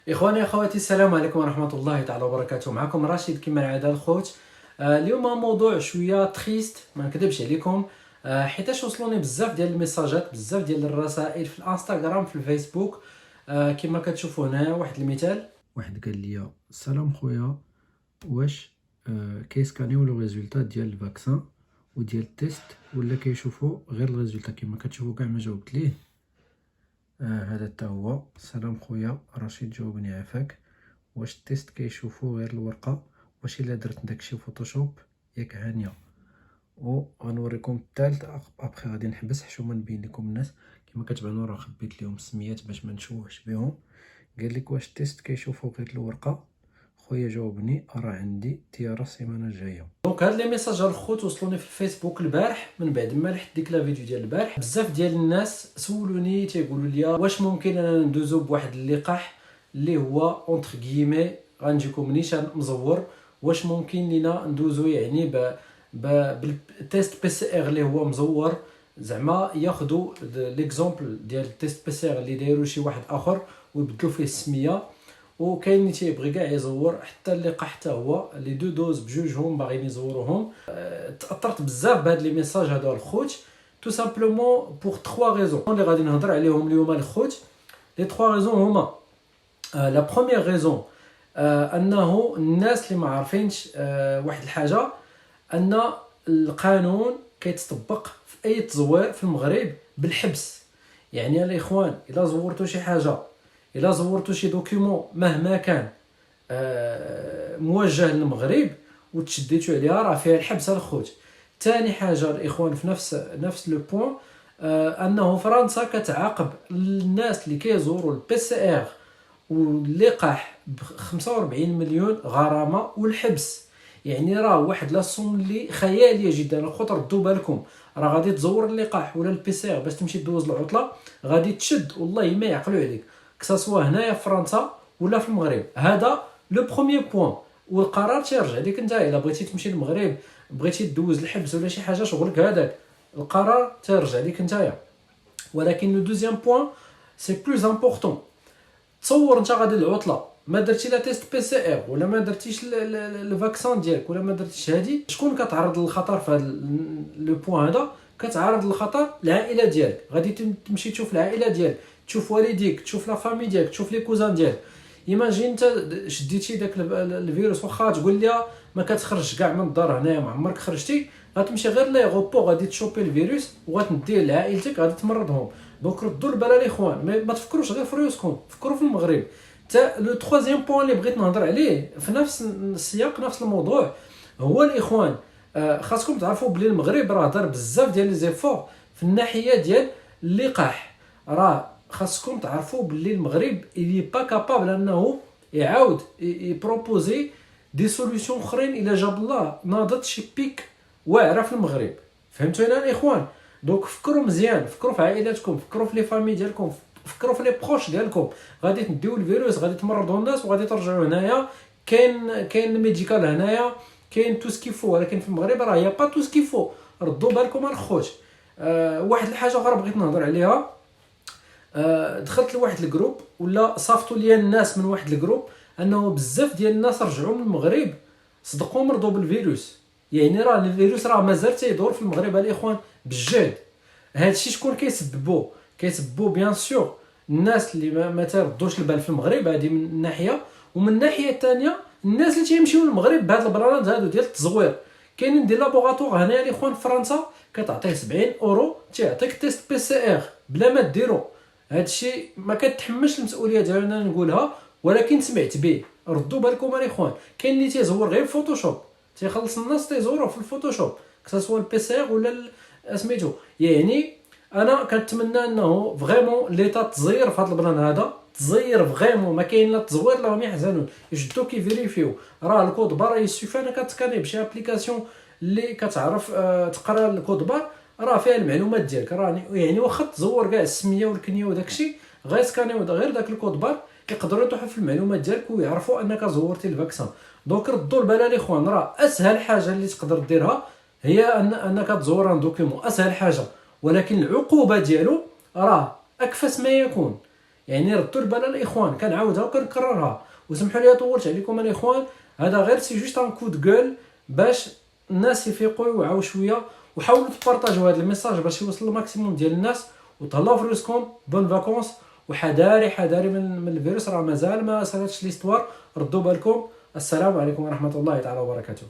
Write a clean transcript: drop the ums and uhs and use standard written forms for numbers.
اخواني اخواتي، السلام عليكم ورحمه الله تعالى وبركاته. معكم رشيد كما العاده الخوت. اليوم موضوع شويه تريست، ما نكذبش عليكم. حيتاش وصلوني بزاف ديال الميساجات، بزاف ديال الرسائل في الانستغرام، في الفيسبوك. كما كتشوفوا هنا واحد المثال، واحد قال لي: السلام خويا، واش كيسكانيو لو ريزولطا ديال الفاكسان وديال التيست، ولا كيشوفوا غير الريزولطا؟ كما كتشوفوا كاع ما جاوبت ليه. هذا حتى هو: السلام خويا رشيد، جاوبني عافاك، واش التيست كيشوفوا غير الورقه؟ واش الا درت داكشي فوتوشوب ياك هانيه؟ و غنوريكم الثالث ابخي غادي نحبس حشومه نبين لكم الناس. كما كتبانوا راه خبيت لهم السميات باش ما نشوهش بهم. قال لك: واش التيست كيشوفوا غير الورقه؟ خويا جاوبني، راه عندي تيارة السيمانه الجايه. دونك هاد لي ميساج الخوت وصلوني في الفيسبوك البارح، من بعد ما لحت ديك لا فيديو ديال البارح. بزاف ديال الناس سولوني تيقولوا لي: واش ممكن انا ندوزو بواحد اللقاح اللي هو اونتر كيمي غنجيكم نيشان مزور؟ واش ممكن لينا ندوزو يعني بالتيست بي سي ار اللي هو مزور؟ زعما ياخذوا ليكزومبل ديال التيست بي سي ار اللي دايرو شي واحد اخر ويبدلوا فيه السميه. وكاين اللي تيبغي كاع يزور حتى اللقاح حتى هو لي دو دوز بجوجهم باغيين يزوروهم. تاثرت بزاف بهاد لي ميساج هادو الخوت، تو سامبلومون بوغ 3 ريزون اللي غادي نهضر عليهم اليوم الخوت. لي 3 ريزون هما: لا بروميير ريزون انه الناس اللي ما عارفينش واحد الحاجه، ان القانون كيتطبق في اي تزوير في المغرب بالحبس. يعني الاخوان، الا زورتوا شي حاجه، الا زورتوا شي دوكيومون مهما كان موجه للمغرب وتشديتوا عليها، راه فيها الحبس الخوت. ثاني حاجه الاخوان في نفس لو بوين، انه فرنسا كتعاقب الناس اللي كيزوروا البي سي ار واللقاح ب 45 مليون غرامه والحبس. يعني راه واحد لا صوم اللي خياليه جدا الخوت. ردوا بالكم، راه غادي تزور اللقاح ولا البي سي ار باش تمشي دوز العطله، غادي تشد والله ما يعقلوا عليك، كسوا هنايا في فرنسا ولا في المغرب. هذا لو بروميير بوين. والقرار تيرجع ليك انت. الا بغيتي تمشي للمغرب، بغيتي دوز الحبس ولا شي حاجه، شغلك هذاك، القرار تيرجع ليك انت. ولكن لو دوزيام بوين سي بلوز امبورطون. تصور انت غادي للعطله، ما درتي لا تيست بي سي ار ولا ما درتيش الفاكسان ديالك ولا ما درتيش هادي، شكون كتعرض للخطر في هذا لو بوين هذا؟ كتعرض للخطر العائله ديالك. غادي تمشي تشوف العائله ديالك، تشوف والديك، تشوف لا فامي ديالك، تشوف لي كوزان ديالك. ايماجين انت شديتي داك الفيروس، واخا تقول لي ما كتخرجش كاع من الدار هنايا، ما عمرك خرجتي، غتمشي غير ليغوبو، غادي تشوبي الفيروس وغتديه لعائلتك، غادي تمرضهم. دونك ردوا البال الاخوان، ما تفكروش غير في ريوسكم، فكروا في المغرب. حتى لو ترويزيام بوين اللي بغيت نهضر عليه في نفس السياق، نفس الموضوع، هو الاخوان، خاصكم تعرفوا بلي المغرب راه دار بزاف ديال لي زيفور في الناحيه ديال اللقاح. راه خاصكم تعرفوا بلي المغرب اللي با كابابل انه يعاود يبروبوزي دي سوليوشن اخرين الا جاب الله ناضت شي بيك واعره في المغرب. فهمتوا هنا الاخوان؟ دونك فكروا مزيان، فكروا في عائلاتكم، فكروا في لي فامي ديالكم، فكروا في لي بروش ديالكم. غادي تديو الفيروس، غادي تمرضوا الناس وغادي ترجعوا هنايا. كاين الميديكال هنايا، كاين تو سكيفو، ولكن في المغرب راه با تو سكيفو. ردوا بالكم الخوت. واحد الحاجه اخرى بغيت نهضر عليها. دخلت لواحد الجروب ولا صافتوا لي الناس من واحد الجروب انه بزاف ديال الناس رجعوا من المغرب صدقوا مرضوا بالفيروس. يعني راه الفيروس راه مازال تيدور في المغرب الاخوان بالجهد. هادشي شكون كيسببوا بيان سور الناس اللي ما تردوش البال في المغرب، هذه من ناحيه. ومن الناحيه الثانيه الناس اللي تيمشيو للمغرب بهاد البرانات هادو ديال التزوير. كاينين دي لابوغاتوار هنايا الاخوان في فرنسا كتعطيه 70 اورو تيعطيك تيست بي سي ار بلا ما ديرو. هادشي ما كتحملش المسؤوليه ديالو انا نقولها، ولكن سمعت به. ردوا بالكم الاخوان، كاين اللي تيزور غير فوتوشوب، تيخلص الناس تيزوروا في الفوتوشوب، كسوا البي سي ار ولا سميتو. يعني انا كنتمنى انه فريمون ليطا تزير في هذا البلان هذا، تزير فريمون، ما كاين لا تزوير لا هم يحزنون، يجدو كيفيريفيو. راه الكود بار يسوفي انا كتسكاني بشي ابليكاسيون اللي كتعرف تقرا الكود بار، راه فيها المعلومات ديالك. راه يعني واخا تزور كاع السميه والكنيه وداكشي، غيسكانيو غير داك الكود بار، يقدروا يطيحوا في المعلومات ديالك ويعرفوا انك زورتي الفاكسان. دونك ردوا البال الاخوان، راه اسهل حاجه اللي تقدر ديرها هي انك تزور ان دوكيومون، اسهل حاجه. ولكن العقوبه ديالو راه اكفس ما يكون. يعني ردوا البال الاخوان، كنعاودها وكنكررها، وسمحوا لي طولت عليكم الاخوان. هذا غير سي جوست ان كود جول باش الناس يفيقوا ويوعوا شويه، وحاولوا تبارطاجيو هذا الميساج باش يوصل للماكسيموم ديال الناس. وتهلاو في راسكم، بون فاكونس، وحذاري حذاري من الفيروس، راه مازال ما سالاتش ليستوار. ردوا بالكم. السلام عليكم ورحمه الله تعالى وبركاته.